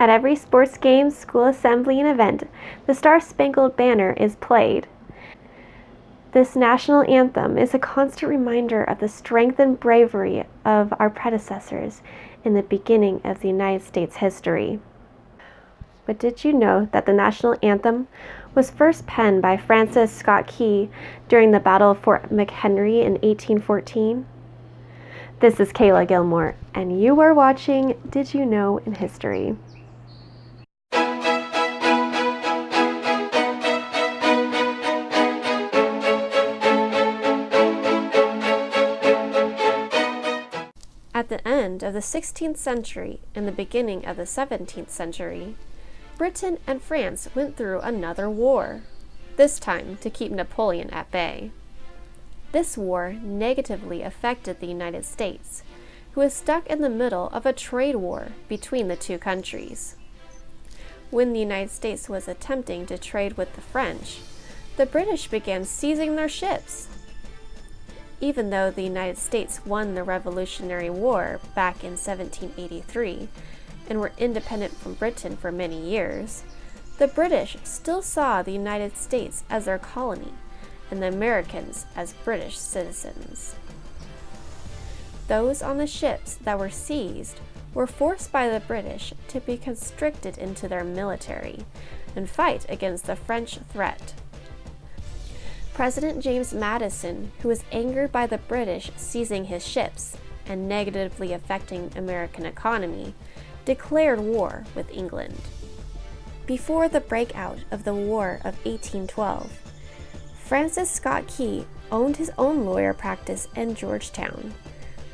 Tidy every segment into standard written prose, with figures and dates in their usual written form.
At every sports game, school assembly, and event, the Star-Spangled Banner is played. This national anthem is a constant reminder of the strength and bravery of our predecessors in the beginning of the United States history. But did you know that the national anthem was first penned by Francis Scott Key during the Battle of Fort McHenry in 1814? This is Kayla Gilmore, and you are watching Did You Know in History. At the end of the 16th century and the beginning of the 17th century, Britain and France went through another war, this time to keep Napoleon at bay. This war negatively affected the United States, who was stuck in the middle of a trade war between the two countries. When the United States was attempting to trade with the French, the British began seizing their ships. Even though the United States won the Revolutionary War back in 1783 and were independent from Britain for many years, the British still saw the United States as their colony and the Americans as British citizens. Those on the ships that were seized were forced by the British to be conscripted into their military and fight against the French threat. President James Madison, who was angered by the British seizing his ships and negatively affecting American economy, declared war with England. Before the breakout of the War of 1812, Francis Scott Key owned his own lawyer practice in Georgetown,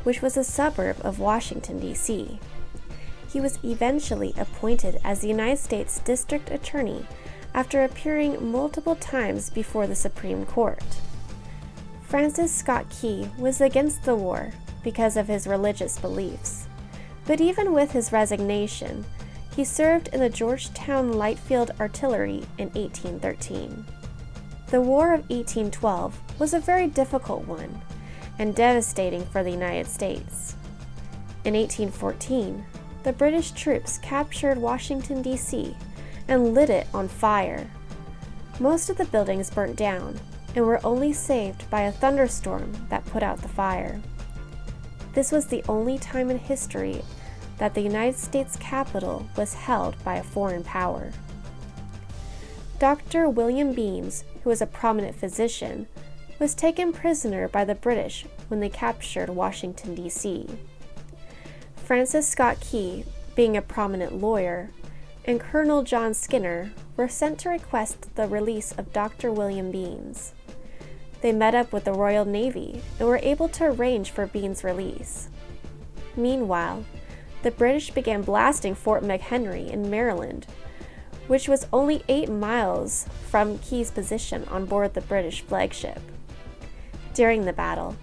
which was a suburb of Washington, D.C. He was eventually appointed as the United States District Attorney after appearing multiple times before the Supreme Court. Francis Scott Key was against the war because of his religious beliefs, but even with his resignation, he served in the Georgetown Light Field Artillery in 1813. The War of 1812 was a very difficult one and devastating for the United States. In 1814, the British troops captured Washington D.C. and lit it on fire. Most of the buildings burnt down and were only saved by a thunderstorm that put out the fire. This was the only time in history that the United States Capitol was held by a foreign power. Dr. William Beanes, who was a prominent physician, was taken prisoner by the British when they captured Washington, D.C. Francis Scott Key, being a prominent lawyer, and Colonel John Skinner were sent to request the release of Dr. William Beanes. They met up with the Royal Navy and were able to arrange for Beanes' release. Meanwhile, the British began blasting Fort McHenry in Maryland, which was only 8 miles from Key's position on board the British flagship. During the battle,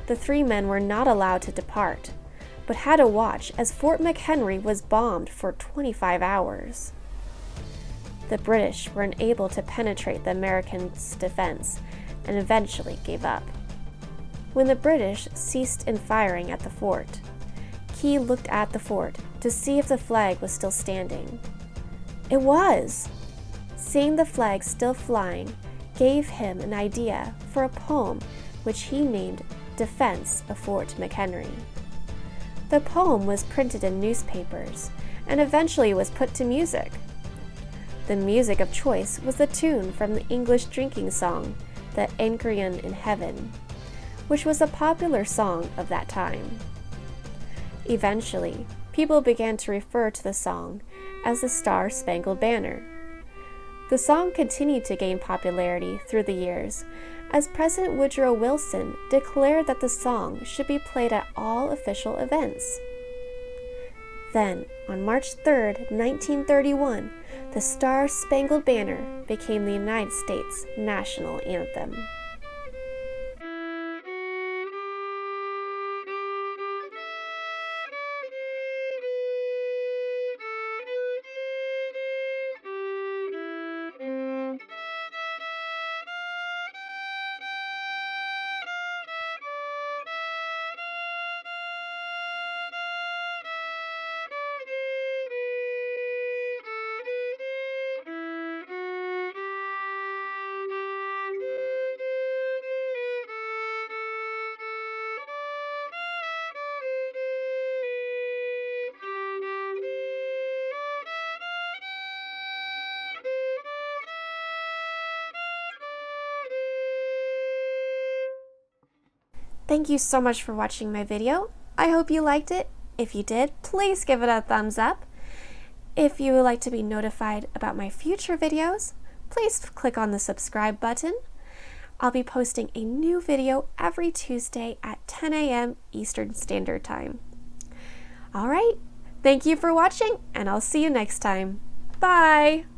the 3 men were not allowed to depart, but had to watch as Fort McHenry was bombed for 25 hours. The British were unable to penetrate the Americans' defense and eventually gave up. When the British ceased in firing at the fort, Key looked at the fort to see if the flag was still standing. It was! Seeing the flag still flying gave him an idea for a poem which he named Defense of Fort McHenry. The poem was printed in newspapers and eventually was put to music. The music of choice was the tune from the English drinking song, The Anchorian in Heaven, which was a popular song of that time. Eventually, people began to refer to the song as the Star-Spangled Banner. The song continued to gain popularity through the years as President Woodrow Wilson declared that the song should be played at all official events. Then, on March 3, 1931, the Star-Spangled Banner became the United States National Anthem. Thank you so much for watching my video. I hope you liked it. If you did, please give it a thumbs up. If you would like to be notified about my future videos, please click on the subscribe button. I'll be posting a new video every Tuesday at 10 a.m. Eastern Standard Time. All right, thank you for watching, and I'll see you next time. Bye!